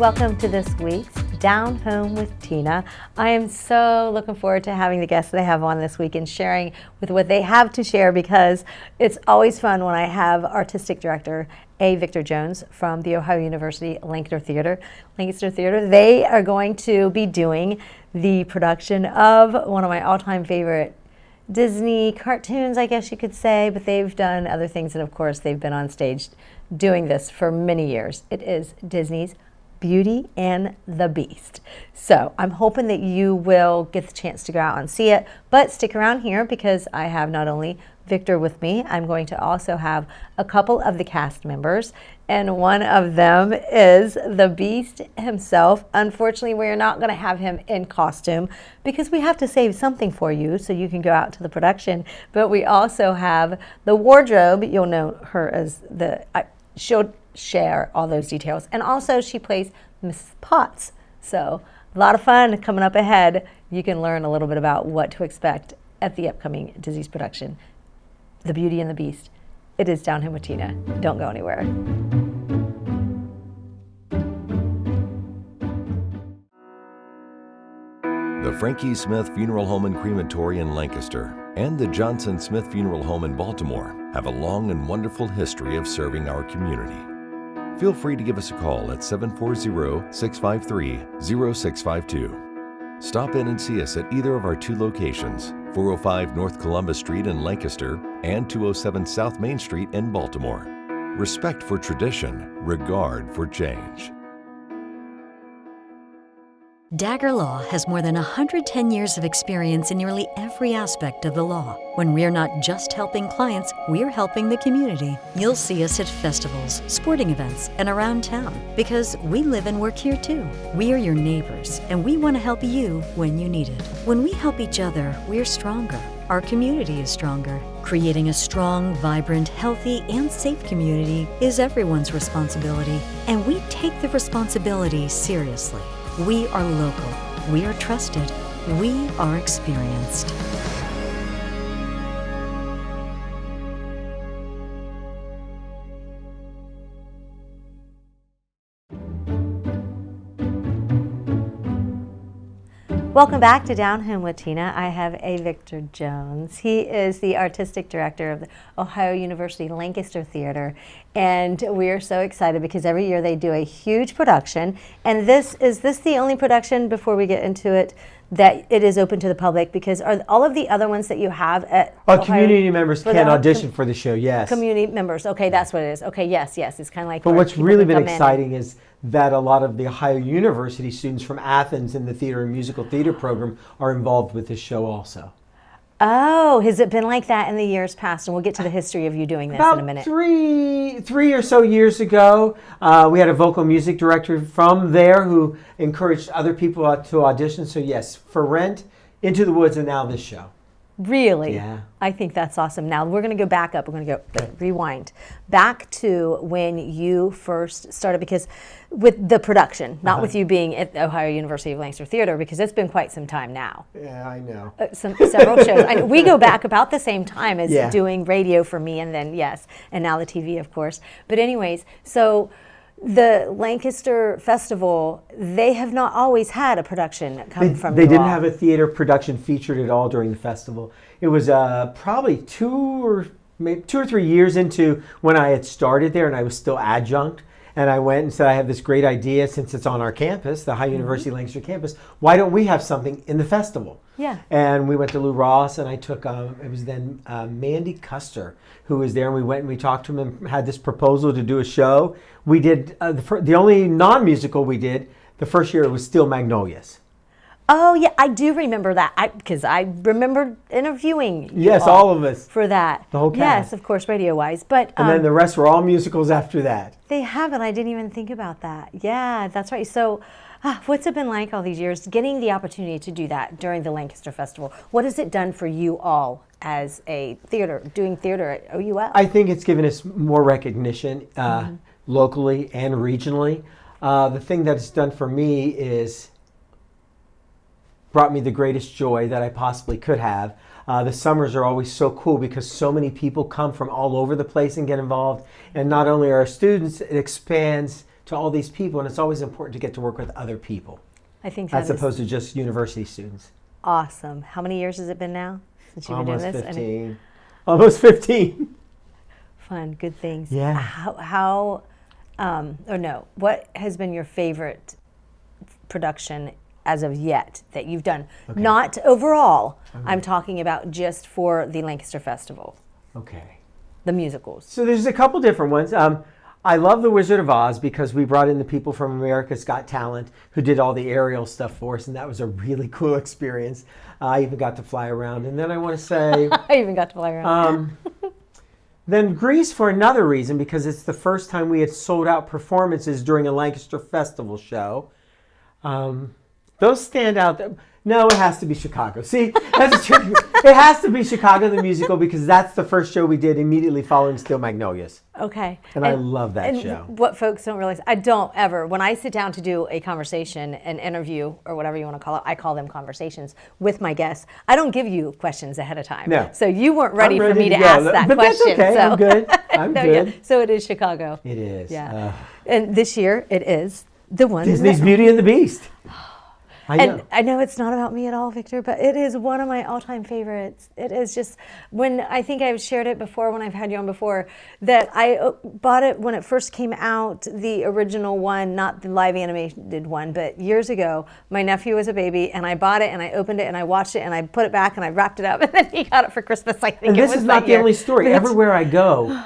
Welcome to this week's Down Home with Tina. I am so looking forward to having the guests that I have on this week and sharing with what they have to share, because it's always fun when I have Artistic Director A. Victor Jones from the Ohio University-Lancaster Theater. They are going to be doing the production of one of my all-time favorite Disney cartoons, I guess you could say, but they've done other things, and of course they've been on stage doing this for many years. It is Disney's Beauty and the Beast. So I'm hoping that you will get the chance to go out and see it, but stick around here because I have not only Victor with me, I'm going to also have a couple of the cast members, and one of them is the Beast himself. Unfortunately, we're not going to have him in costume because we have to save something for you so you can go out to the production, but we also have the wardrobe. You'll know her as she'll share all those details, and also she plays Mrs. Potts. So a lot of fun coming up ahead. You can learn a little bit about what to expect at the upcoming Disney's production, The Beauty and the Beast. It is Down Home with Tina. Don't go anywhere. The Frankie Smith Funeral Home and Crematory in Lancaster and the Johnson Smith Funeral Home in Baltimore have a long and wonderful history of serving our community. Feel free to give us a call at 740-653-0652. Stop in and see us at either of our two locations, 405 North Columbus Street in Lancaster and 207 South Main Street in Baltimore. Respect for tradition, regard for change. Dagger Law has more than 110 years of experience in nearly every aspect of the law. When we're not just helping clients, we're helping the community. You'll see us at festivals, sporting events, and around town because we live and work here too. We are your neighbors, and we want to help you when you need it. When we help each other, we're stronger. Our community is stronger. Creating a strong, vibrant, healthy, and safe community is everyone's responsibility, and we take the responsibility seriously. We are local, we are trusted, we are experienced. Welcome back to Down Home with Tina. I have A. Victor Jones. He is the Artistic Director of the Ohio University-Lancaster Theater, and we are so excited because every year they do a huge production. And is this the only production, before we get into it, that it is open to the public? Because are all of the other ones that you have at Ohio, community members can audition for the show, yes. Community members, okay, that's what it is. Okay, yes, it's kind of like. But what's really been exciting is that a lot of the Ohio University students from Athens in the theater and musical theater program are involved with this show also. Oh, has it been like that in the years past? And we'll get to the history of you doing this in a minute. Three or so years ago, we had a vocal music director from there who encouraged other people to audition. So yes, For Rent, Into the Woods, and now this show. Really? Yeah. I think that's awesome. Now we're going to go back up. We're going to go rewind back to when you first started, because with the production, not with you being at the Ohio University of Lancaster Theater, because it's been quite some time now. Yeah, I know. Several shows. We go back about the same time as doing radio for me, and then and now the TV, of course. But anyways, so the Lancaster Festival, they have not always had a production come from They didn't have a theater production featured at all during the festival. It was probably 2 or 3 years into when I had started there, and I was still adjunct. And I went and said, I have this great idea, since it's on our campus, the Ohio University-Lancaster campus, why don't we have something in the festival? Yeah. And we went to Lou Ross, and I took, it was then Mandy Custer who was there, and we went and we talked to him and had this proposal to do a show. We did, the only non-musical we did, the first year, it was Steel Magnolias. Oh, yeah, I do remember that, because I remember interviewing you all of us. For that. The whole cast. Yes, of course, radio-wise. But and then the rest were all musicals after that. They haven't. I didn't even think about that. Yeah, that's right. So what's it been like all these years, getting the opportunity to do that during the Lancaster Festival? What has it done for you all as a doing theater at OUL? I think it's given us more recognition locally and regionally. The thing that it's done for me is brought me the greatest joy that I possibly could have. The summers are always so cool because so many people come from all over the place and get involved. And not only our students, it expands to all these people, and it's always important to get to work with other people I think that as opposed to just university students. awesome. How many years has it been now since you've been Almost doing this? 15. Almost 15. Fun, good things. Yeah. What has been your favorite production as of yet that you've done? Not overall. I'm talking about just for the Lancaster Festival, Okay. the musicals. So there's a couple different ones. I love The Wizard of Oz because we brought in the people from America's Got Talent who did all the aerial stuff for us, and that was a really cool experience. I even got to fly around. And then I want to say... I even got to fly around. Then Grease for another reason, because it's the first time we had sold out performances during a Lancaster Festival show. Those stand out. No, it has to be Chicago. See, that's tricky. It has to be Chicago the musical because that's the first show we did immediately following Steel Magnolias. Okay. And I love that and show. What folks don't realize, I don't ever, when I sit down to do a conversation, an interview, or whatever you want to call it, I call them conversations with my guests. I don't give you questions ahead of time. No. So you weren't ready for me to go. ask that but question. That's okay. So. I'm good. I'm No, good. yeah. So it is Chicago. It is. Yeah. And this year it is the one. Disney's Beauty and the Beast. I know. And I know it's not about me at all, Victor, but it is one of my all-time favorites. It is just, when I think I've shared it before when I've had you on before, that I bought it when it first came out, the original one, not the live animated one, but years ago. My nephew was a baby, and I bought it, and I opened it, and I watched it, and I put it back, and I wrapped it up, and then he got it for Christmas, I think And it this was is that not the year. only story. Everywhere I go,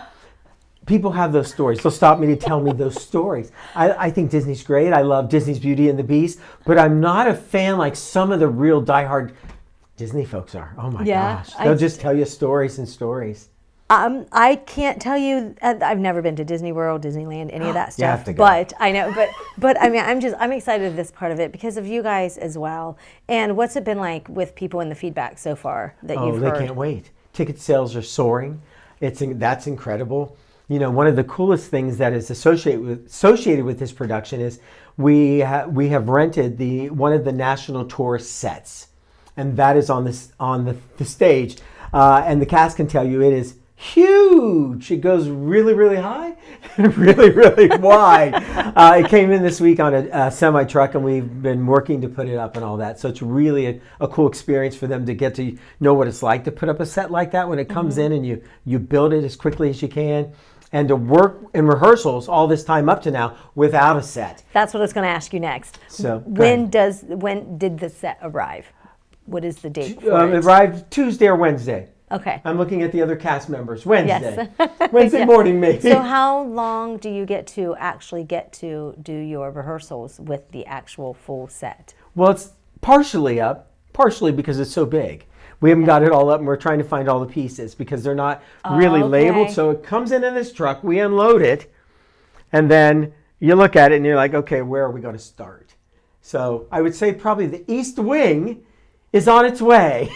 people have those stories. They'll stop me to tell me those stories. I think Disney's great. I love Disney's Beauty and the Beast, but I'm not a fan like some of the real diehard Disney folks are. Oh my gosh. They'll just tell you stories and stories. I can't tell you. I've never been to Disney World, Disneyland, any of that stuff. You have to go. But I know. But I mean, I'm excited of this part of it because of you guys as well. And what's it been like with people in the feedback so far that you've heard? Oh, they can't wait. Ticket sales are soaring. That's incredible. You know, one of the coolest things that is associated with this production is we have rented one of the national tour sets, and that is on the stage, and the cast can tell you it is huge. It goes really, really high and really, really wide. It came in this week on a semi truck, and we've been working to put it up and all that. So it's really a cool experience for them to get to know what it's like to put up a set like that when it comes in, and you build it as quickly as you can. And to work in rehearsals all this time up to now without a set. That's what I was going to ask you next. So when did the set arrive? What is the date for it it? arrived Tuesday or Wednesday. Okay. I'm looking at the other cast members. Wednesday. Yes. Wednesday morning, maybe. So how long do you get to do your rehearsals with the actual full set? Well, it's partially up, partially because it's so big. We haven't got it all up, and we're trying to find all the pieces because they're not really labeled. So it comes in this truck, we unload it, and then you look at it and you're like, okay, where are we going to start? So I would say probably the East Wing is on its way.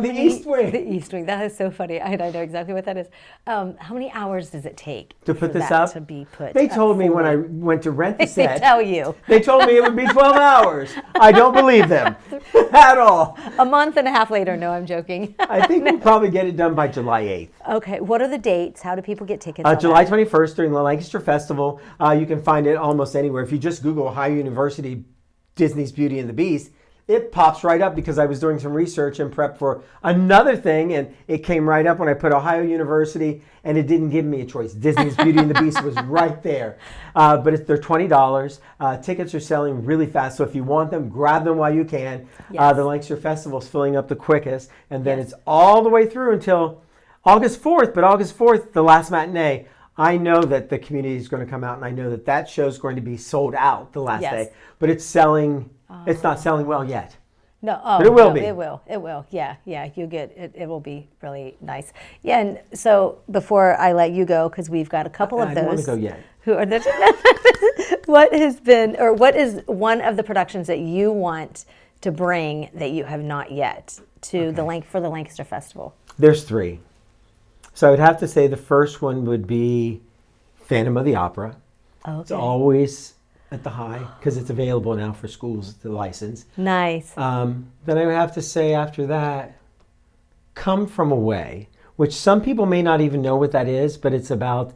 East Wing. The East Wing. That is so funny. I know exactly what that is. How many hours does it take to put this that up? To be put. They told me when I went to rent the set. They tell you. They told me it would be 12 hours. I don't believe them at all. A month and a half later. No, I'm joking. I think we'll probably get it done by July 8th. Okay. What are the dates? How do people get tickets? July 21st during the Lancaster Festival. You can find it almost anywhere. If you just Google Ohio University Disney's Beauty and the Beast, it pops right up because I was doing some research and prep for another thing, and it came right up when I put Ohio University, and it didn't give me a choice. Disney's Beauty and the Beast was right there. But they're $20. Tickets are selling really fast, so if you want them, grab them while you can. Yes. The Lancaster Festival is filling up the quickest, and then it's all the way through until August 4th. But August 4th, the last matinee, I know that the community is going to come out, and I know that show is going to be sold out the last day. But it's selling. It's not selling well yet. No, but it will be. It will. It will. Yeah. You get it. It will be really nice. Yeah. And so before I let you go, because we've got a couple of those. I don't want to go yet. Who are the? What is one of the productions that you want to bring that you have not yet to for the Lancaster Festival? There's 3. So I would have to say the first one would be Phantom of the Opera. Okay. It's always at the high because it's available now for schools to license. Nice. Then I would have to say after that, Come From Away, which some people may not even know what that is, but it's about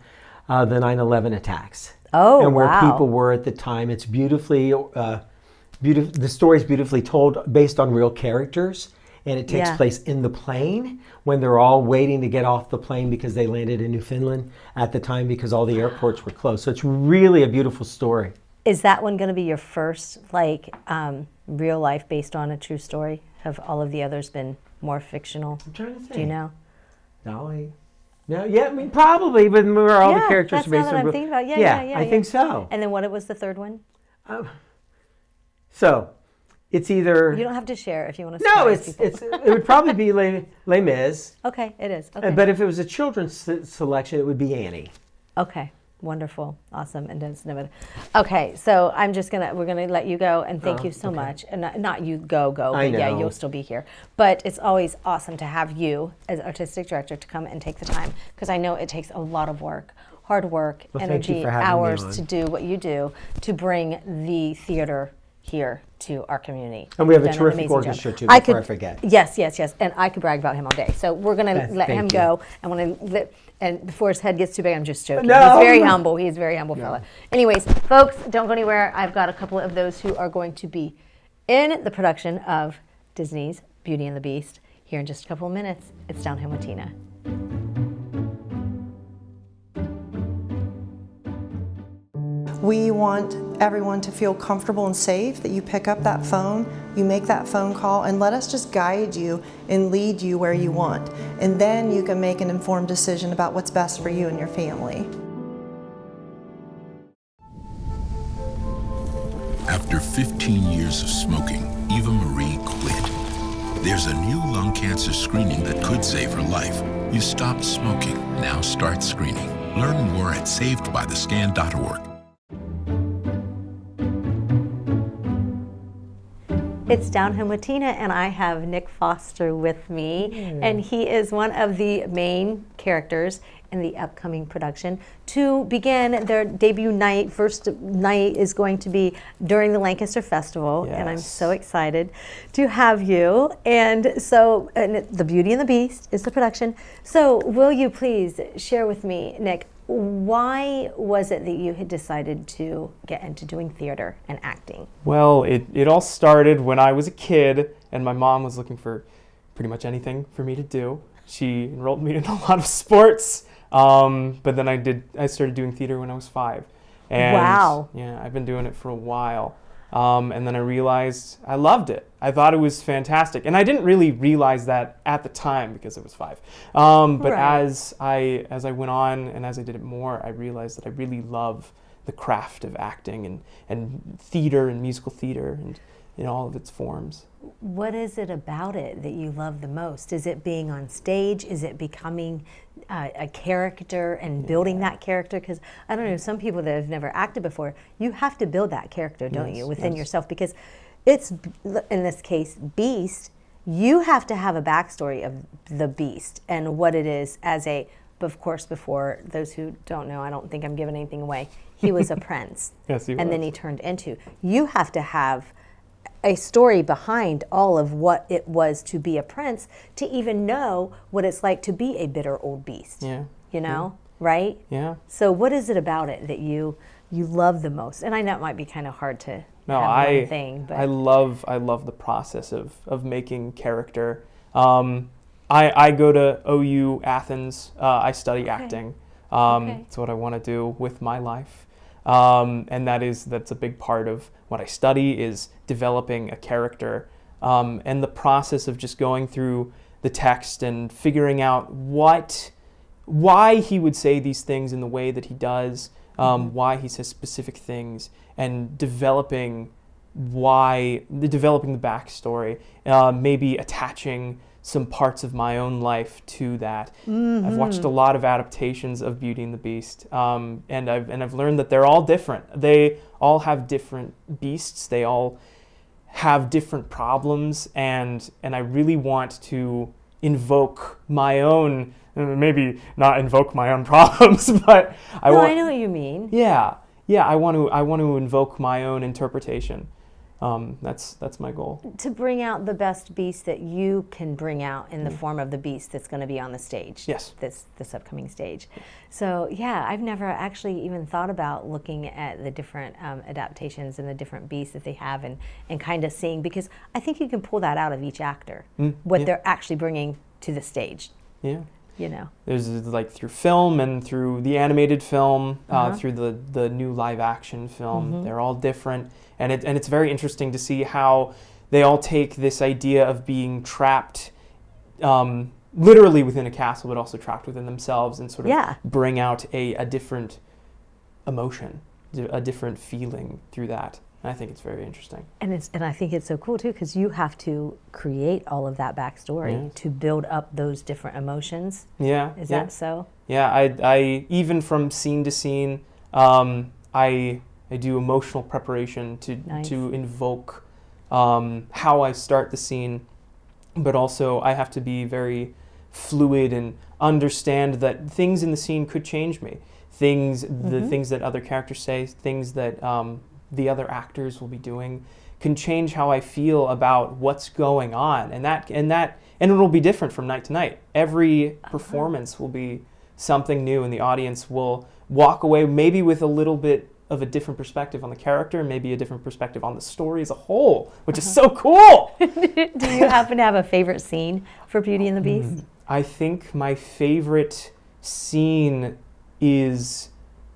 the 9/11 attacks Oh, and where wow. people were at the time. It's beautifully, the story is beautifully told based on real characters. And it takes place in the plane when they're all waiting to get off the plane because they landed in Newfoundland at the time because all the airports were closed. So it's really a beautiful story. Is that one going to be your first, like, real life based on a true story? Have all of the others been more fictional? I'm trying to think. Do you know? Dolly. No, yeah, I mean, probably, but where all the characters that's are based now that I'm thinking about. I think so. And then what was the third one? So it's either. You don't have to share if you want to. No, it would probably be Les Mis. Okay, it is. Okay. But if it was a children's selection, it would be Annie. Okay, wonderful, awesome, and then Snippet. Okay, so we're gonna let you go, and thank you so much. And not you go, but I know. yeah, you'll still be here. But it's always awesome to have you as artistic director to come and take the time, because I know it takes a lot of work, hard work, Well, thank you energy, for having me hours on. to do what you do to bring the theater here to our community. And we have a You've done an terrific amazing orchestra job. too, before I forget. Yes, and I could brag about him all day. So we're going to Yes, let him thank you. go. And before his head gets too big, I'm just joking. No, He's very no. humble. He's a very humble fella. Anyways, folks, don't go anywhere. I've got a couple of those who are going to be in the production of Disney's Beauty and the Beast here in just a couple of minutes. It's Down Home with Tina. We want everyone to feel comfortable and safe, that you pick up that phone, you make that phone call, and let us just guide you and lead you where you want. And then you can make an informed decision about what's best for you and your family. After 15 years of smoking, Eva Marie quit. There's a new lung cancer screening that could save her life. You stopped smoking, now start screening. Learn more at savedbythescan.org. It's Down Home with Tina, and I have Nick Foster with me, and he is one of the main characters in the upcoming production. To begin, their debut night, first night is going to be during the Lancaster Festival, and I'm so excited to have you. And so, The Beauty and the Beast is the production. So will you please share with me, Nick, why was it that you had decided to get into doing theater and acting? Well, it all started when I was a kid and my mom was looking for pretty much anything for me to do. She enrolled me in a lot of sports, but then I started doing theater when I was 5. And wow. Yeah, I've been doing it for a while. And then I realized I loved it. I thought it was fantastic. And I didn't really realize that at the time because I was 5. But Right. as I went on and as I did it more, I realized that I really love the craft of acting and theater and musical theater and in all of its forms. What is it about it that you love the most? Is it being on stage? Is it becoming a character and building that character? Because I don't know, some people that have never acted before, you have to build that character, don't you, within yourself? Because it's, in this case, Beast, you have to have a backstory of the Beast and what it is as a, of course, before those who don't know, I don't think I'm giving anything away, he was a prince. Yes, he and was. then he turned into. You have to have a story behind all of what it was to be a prince to even know what it's like to be a bitter old beast. Yeah. You know, right? Yeah. So what is it about it that you love the most? And I know it might be kind of hard to No, have one thing, but I love the process of making character. I go to OU Athens. I study acting. It's what I want to do with my life. And that's a big part of what I study is developing a character, and the process of just going through the text and figuring out why he would say these things in the way that he does, why he says specific things, and developing the backstory, maybe attaching some parts of my own life to that. I've watched a lot of adaptations of Beauty and the Beast, and I've learned that they're all different. They all have different beasts. They all have different problems, and I really want to invoke my own, maybe not invoke my own problems, but I know what you mean. Yeah. I want to invoke my own interpretation. That's my goal. To bring out the best beast that you can bring out in the form of the beast that's going to be on the stage. Yes. This upcoming stage. So yeah, I've never actually even thought about looking at the different adaptations and the different beasts that they have, and kind of seeing, because I think you can pull that out of each actor, what they're actually bringing to the stage. Yeah. You know, there's like through film and through the animated film, through the new live action film. They're all different, and it's very interesting to see how they all take this idea of being trapped, literally within a castle, but also trapped within themselves, and sort of bring out a different emotion, a different feeling through that. I think it's very interesting. And I think it's so cool too, because you have to create all of that backstory to build up those different emotions. Yeah. Is that so? Yeah, I even from scene to scene, I do emotional preparation to invoke how I start the scene, but also I have to be very fluid and understand that things in the scene could change me. The things that other characters say, things that the other actors will be doing, can change how I feel about what's going on, and it'll be different from night to night. Every performance will be something new, and the audience will walk away maybe with a little bit of a different perspective on the character, maybe a different perspective on the story as a whole, which is so cool. Do you happen to have a favorite scene for Beauty and the Beast? I think my favorite scene is,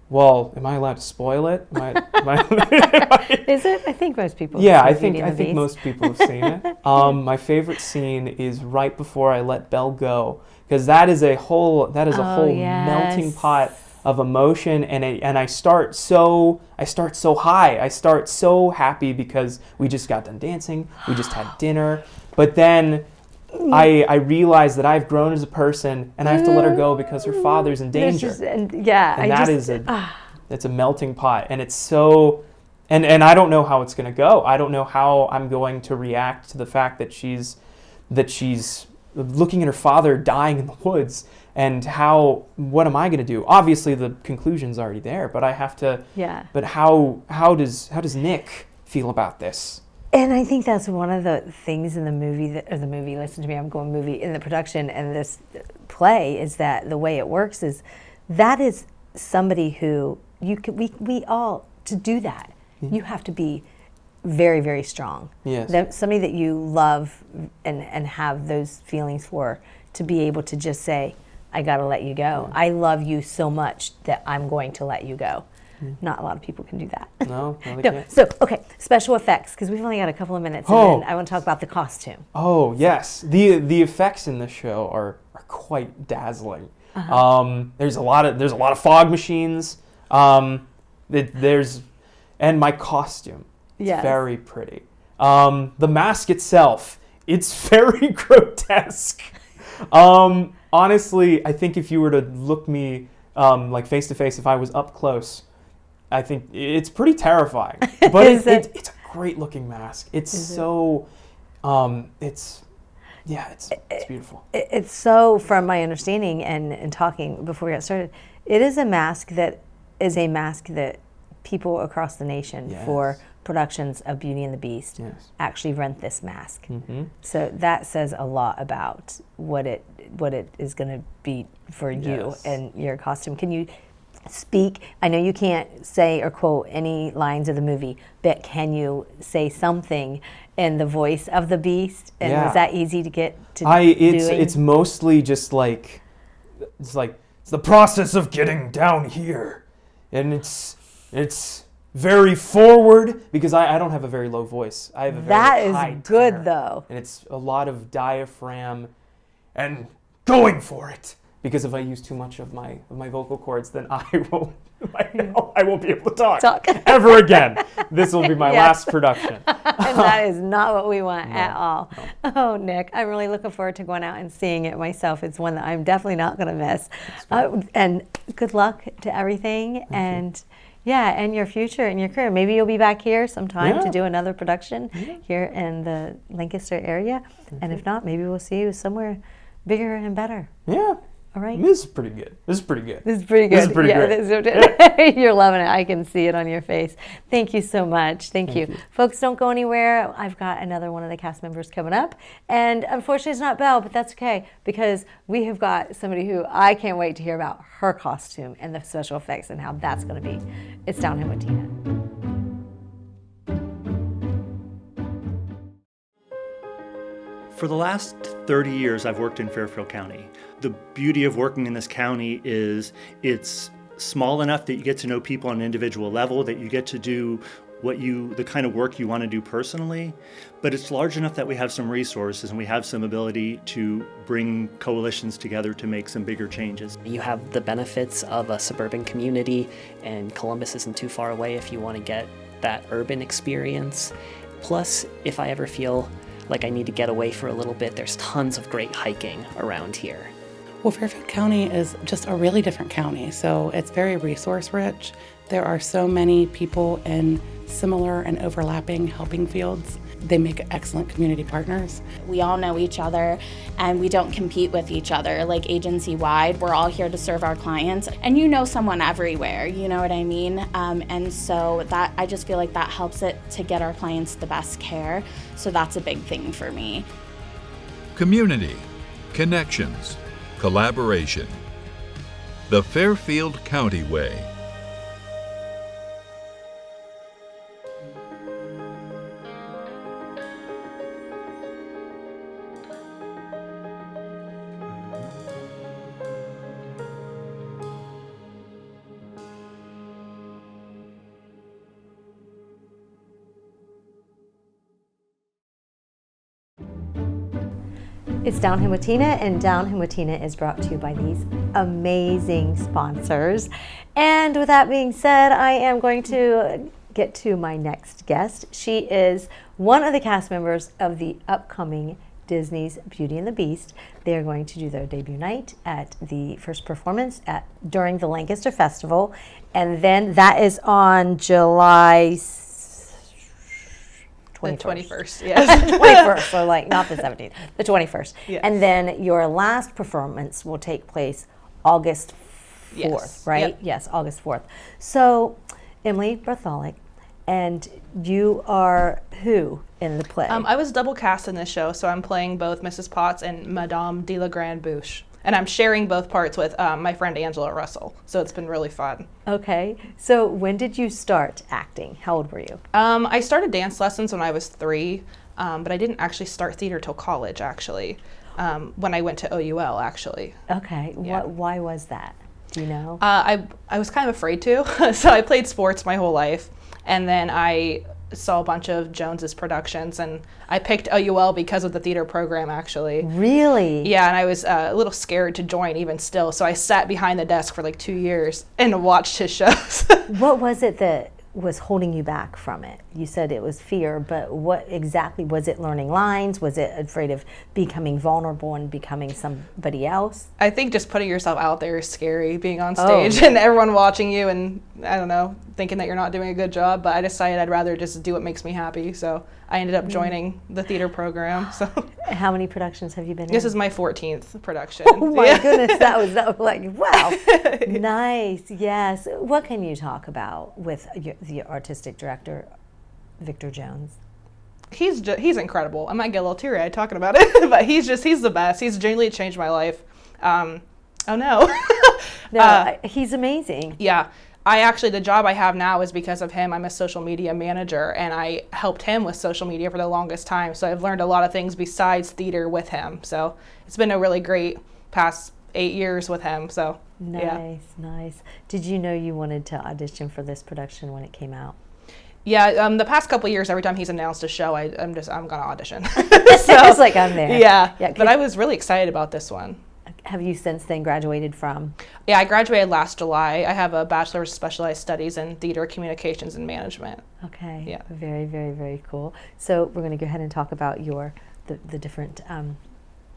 well, am I allowed to spoil it? Is it? I think most people. Yeah, I think most people have seen it. My favorite scene is right before I let Belle go, because that is a whole melting pot of emotion, and I start so high. I start so happy because we just got done dancing, we just had dinner, but then I realize that I've grown as a person, and I have to let her go because her father's in danger. It's a melting pot, and it's so, and I don't know how it's going to go. I don't know how I'm going to react to the fact that she's looking at her father dying in the woods, and what am I going to do? Obviously, the conclusion's already there, but I have to. Yeah. But how does Nick feel about this? And I think that's one of the things in the movie, listen to me, I'm going movie, in the production and this play, is that the way it works is that is somebody who we all, to do that, you have to be very, very strong. Yes. Somebody that you love and have those feelings for, to be able to just say, I gotta let you go. Yeah. I love you so much that I'm going to let you go. Not a lot of people can do that. No, they can't. So, okay, special effects, because we've only got a couple of minutes, and then I want to talk about the costume. Oh, yes. The effects in this show are quite dazzling. There's a lot of fog machines. And my costume. It's very pretty. The mask itself, it's very grotesque. Honestly, I think if you were to look me like face to face, if I was up close, I think it's pretty terrifying. But it's a great looking mask. It's it's beautiful. It's so, from my understanding and talking before we got started, it is a mask that people across the nation for productions of Beauty and the Beast actually rent this mask. So that says a lot about what it is going to be for you and your costume. Can you speak? I know you can't say or quote any lines of the movie, but can you say something in the voice of the Beast? And is that easy to get to doing? It's mostly just like it's the process of getting down here, and it's very forward, because I don't have a very low voice. I have a very high good tenor, though, and it's a lot of diaphragm and going for it. Because if I use too much of my vocal cords, then I won't be able to talk. Ever again. This will be my last production. And that is not what we want at all. No. Oh, Nick, I'm really looking forward to going out and seeing it myself. It's one that I'm definitely not going to miss. And good luck to everything. And your future and your career. Maybe you'll be back here sometime to do another production here in the Lancaster area. And if not, maybe we'll see you somewhere bigger and better. Yeah. All right. This is pretty good. This is pretty good. This is pretty good. This is pretty great. You're loving it. I can see it on your face. Thank you so much. Thank you. Folks, don't go anywhere. I've got another one of the cast members coming up. And unfortunately, it's not Belle, but that's okay because we have got somebody who I can't wait to hear about her costume and the special effects and how that's going to be. It's Down Home with Tina. For the last 30 years, I've worked in Fairfield County. The beauty of working in this county is it's small enough that you get to know people on an individual level, that you get to do the kind of work you want to do personally, but it's large enough that we have some resources and we have some ability to bring coalitions together to make some bigger changes. You have the benefits of a suburban community, and Columbus isn't too far away if you want to get that urban experience. Plus, if I ever feel like I need to get away for a little bit, there's tons of great hiking around here. Well, Fairfield County is just a really different county, so it's very resource rich. There are so many people in similar and overlapping helping fields. They make excellent community partners. We all know each other and we don't compete with each other. Like agency-wide, we're all here to serve our clients, and you know someone everywhere, you know what I mean? And so that I just feel like that helps it to get our clients the best care. So that's a big thing for me. Community, connections, collaboration. The Fairfield County Way. It's Down Home with Tina, and Down Home with Tina is brought to you by these amazing sponsors. And with that being said, I am going to get to my next guest. She is one of the cast members of the upcoming Disney's Beauty and the Beast. They are going to do their debut night at the first performance during the Lancaster Festival, and then that is on July 21st, yes. 21st, so like not the 17th, the 21st. Yes. And then your last performance will take place August 4th, Yes. right? Yep. Yes, August 4th. So, Emily Bartholic, and you are who in the play? I was double cast in this show, so I'm playing both Mrs. Potts and Madame de la Grande Bouche. And I'm sharing both parts with my friend Angela Russell, so it's been really fun. Okay, so when did you start acting? How old were you? I started dance lessons when I was 3, but I didn't actually start theater till college, actually, when I went to OUL, actually. Okay, Yeah. Why was that? Do you know? I was kind of afraid to, so I played sports my whole life, and then I saw a bunch of Jones's productions, and I picked OUL because of the theater program, actually. Really? Yeah, and I was a little scared to join even still, so I sat behind the desk for like 2 years and watched his shows. What was it that was holding you back from it? You said it was fear, but what exactly was it? Learning lines? Was it afraid of becoming vulnerable and becoming somebody else? I think just putting yourself out there is scary, being on stage and everyone watching you and, I don't know, thinking that you're not doing a good job, but I decided I'd rather just do what makes me happy, so I ended up joining the theater program. So How many productions have you been in? this is my 14th production. Oh my goodness, that was like, wow. Nice, yes. What can you talk about with the artistic director, Victor Jones? He's incredible. I might get a little teary-eyed talking about it, but he's the best. He's genuinely changed my life. Oh no. He's amazing. Yeah. The job I have now is because of him. I'm a social media manager, and I helped him with social media for the longest time. So I've learned a lot of things besides theater with him. So it's been a really great past 8 years with him. So Nice, nice. Did you know you wanted to audition for this production when it came out? Yeah, the past couple of years, every time he's announced a show, I'm gonna audition. It's like I'm there. Yeah, but I was really excited about this one. Have you since then graduated from? Yeah, I graduated last July. I have a Bachelor's of Specialized Studies in Theater, Communications, and Management. Okay. Yeah. Very, very, very cool. So we're going to go ahead and talk about the different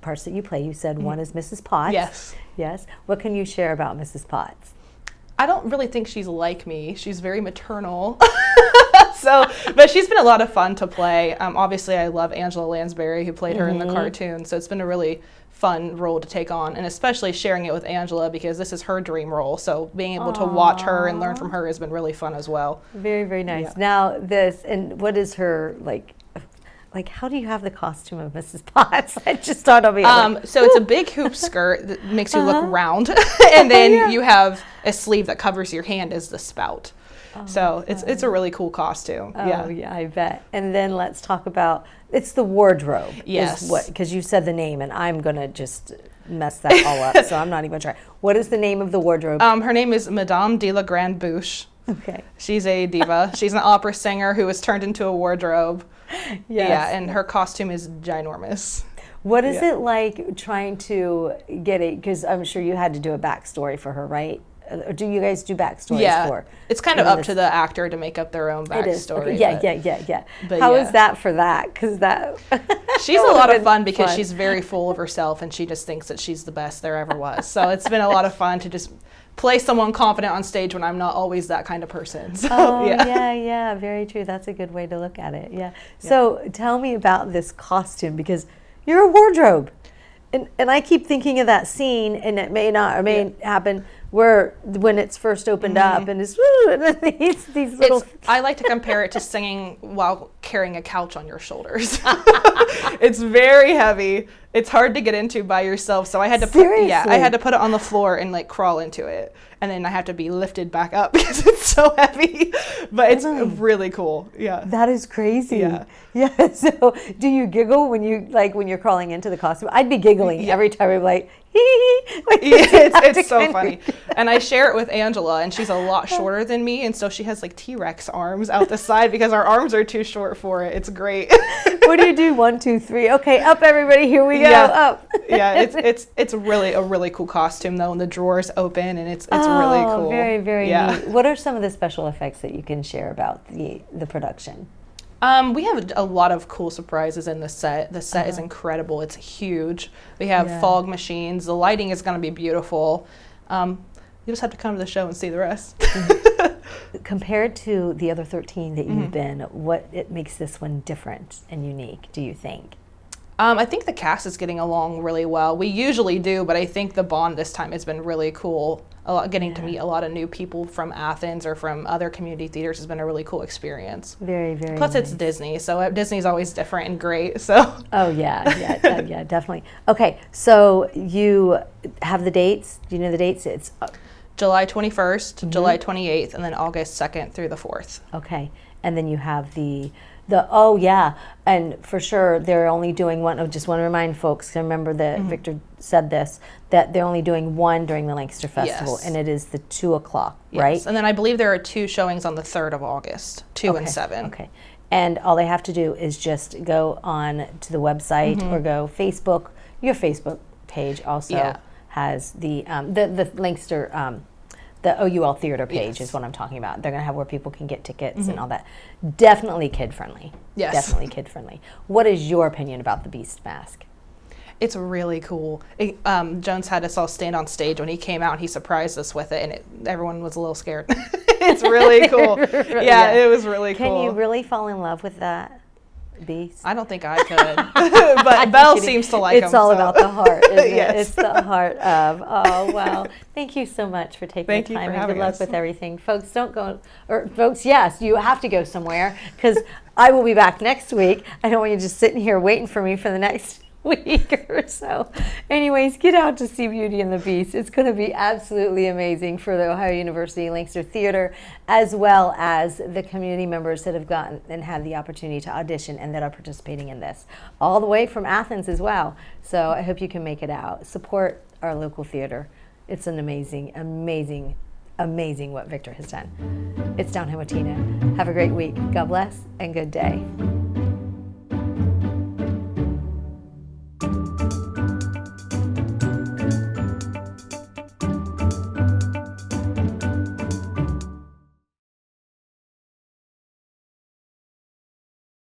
parts that you play. You said one is Mrs. Potts. Yes. Yes. What can you share about Mrs. Potts? I don't really think she's like me. She's very maternal. But she's been a lot of fun to play. Obviously, I love Angela Lansbury, who played her in the cartoon, so it's been a really fun role to take on, and especially sharing it with Angela because this is her dream role. So being able to watch her and learn from her has been really fun as well. Very, very nice. Yeah. Now and what is her, like how do you have the costume of Mrs. Potts? I just thought I'll be so it's a big hoop skirt that makes you look round, and then you have a sleeve that covers your hand as the spout. So it's a really cool costume. Oh yeah, I bet. And then let's talk about, it's the wardrobe. Yes. Because you said the name, and I'm gonna just mess that all up. So I'm not even trying. What is the name of the wardrobe? Her name is Madame de la Grande Bouche. Okay. She's a diva. She's an opera singer who was turned into a wardrobe. Yes. Yeah, and her costume is ginormous. What is it like trying to get it? Because I'm sure you had to do a backstory for her, right? Or do you guys do backstories for? It's kind of up to the actor to make up their own backstory. Okay. Yeah. But How is that for that? Because that she's a lot of fun because she's very full of herself and she just thinks that she's the best there ever was. So it's been a lot of fun to just play someone confident on stage when I'm not always that kind of person. So, yeah, very true. That's a good way to look at it. Yeah. So tell me about this costume, because you're a wardrobe, and I keep thinking of that scene, and it may not or may happen, where when it's first opened up and it's these little. I like to compare it to singing while carrying a couch on your shoulders. It's very heavy. It's hard to get into by yourself, so I had to I had to put it on the floor and like crawl into it, and then I have to be lifted back up because it's so heavy. But it's really cool. Yeah. That is crazy. Yeah. Yeah. So do you giggle when you're crawling into the costume? I'd be giggling every time. I'm like, it's so funny. And I share it with Angela, and she's a lot shorter than me, and so she has like T-Rex arms out the side because our arms are too short for it. It's great. What do you do? 1, 2, 3. Okay, up everybody. Here we go. Up. Yeah, it's really a really cool costume though, and the drawers open, and it's really cool. Very, very neat. What are some of the special effects that you can share about the production? We have a lot of cool surprises in the set. The set is incredible. It's huge. We have fog machines. The lighting is going to be beautiful. You just have to come to the show and see the rest. Compared to the other 13 that you've been, what it makes this one different and unique, do you think? I think the cast is getting along really well. We usually do, but I think the bond this time has been really cool. Getting to meet a lot of new people from Athens or from other community theaters has been a really cool experience. Very, very Plus nice. It's Disney, so Disney's always different and great. So. Oh yeah, definitely. Okay, so you have the dates. Do you know the dates? It's July 21st, July 28th, and then August 2nd through the 4th. Okay, and then you have the and for sure they're only doing one. I just want to remind folks, 'cause I remember that Victor said this, that they're only doing one during the Lancaster Festival, and it is the 2 o'clock, right? And then I believe there are 2 showings on the 3rd of August, 2 and 7. Okay, and all they have to do is just go on to the website or go Facebook. Your Facebook page also has the Lancaster. The OUL Theater page is what I'm talking about. They're going to have where people can get tickets and all that. Definitely kid-friendly. Yes. Definitely kid-friendly. What is your opinion about the Beast mask? It's really cool. Jones had us all stand on stage when he came out, and he surprised us with it, and everyone was a little scared. It's really cool. It was really cool. Can you really fall in love with that Beast? I don't think I could. But Belle seems to like him. It's all about the heart, isn't it? Yes. It's the heart of, oh, wow. Thank you so much for taking the time, and good luck with everything. Folks, don't go, or folks, yes, you have to go somewhere, because I will be back next week. I don't want you just sitting here waiting for me for the next week or so. Anyways, get out to see Beauty and the Beast. It's going to be absolutely amazing for the Ohio University-Lancaster Theater, as well as the community members that have gotten and had the opportunity to audition and that are participating in this, all the way from Athens as well. So I hope you can make it out. Support our local theater. It's an amazing what Victor has done. It's Downhill with Tina. Have a great week. God bless and good day.